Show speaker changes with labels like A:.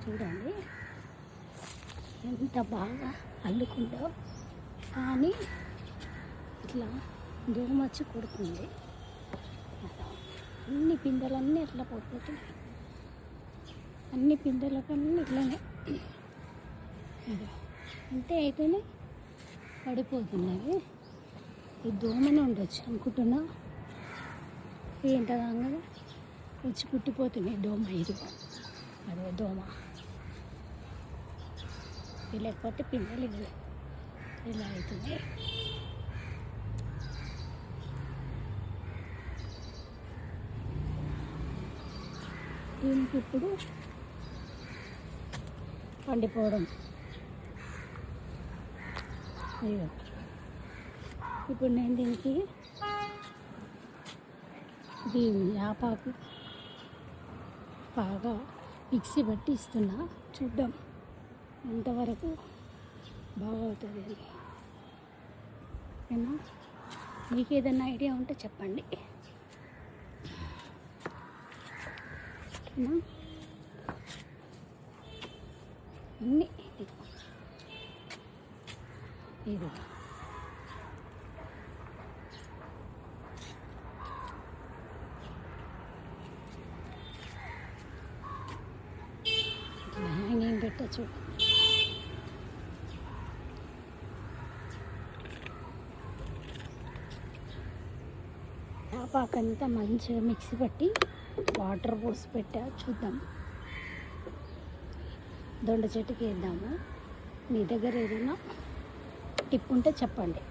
A: చూడండి ఎంత బాగా అల్లుకుందో, కానీ ఇట్లా దోమ వచ్చి కొడుతుంది. అన్ని పిందెలన్నీ అట్లా పడిపోతున్నాయి, అన్ని పిందెలకన్నీ ఇట్లానే అంతే అయితేనే పడిపోతున్నాయి. ఈ దోమనే ఉండొచ్చు అనుకుంటున్నా, ఏంటో కాగానే వచ్చి పుట్టిపోతున్నాయి దోమ. ఇది అదే దోమ, లేకపోతే పిందెలు ఇలా అవుతుంది. దీనికి ఇప్పుడు పండిపోవడం. అయ్యో, ఇప్పుడు నేను దీనికి ఇది యాపాకు బాగా మిక్సీ బట్టి ఇస్తున్నా, చూద్దాం ఎంతవరకు బాగా అవుతుంది అని. ఓకేనా? మీకు ఏదైనా ఐడియా ఉంటే చెప్పండి. ఓకేనా? అన్నీ ఇది హ్యాంగింగ్ పెట్టచ్చు. వేపాకంతా మంచిగా మిక్సీ పట్టి వాటర్ పోసి పెట్టా, చూద్దాం. దొండ చెట్టుకి వేద్దాము. మీ దగ్గర ఏదైనా టిప్ ఉంటే చెప్పండి.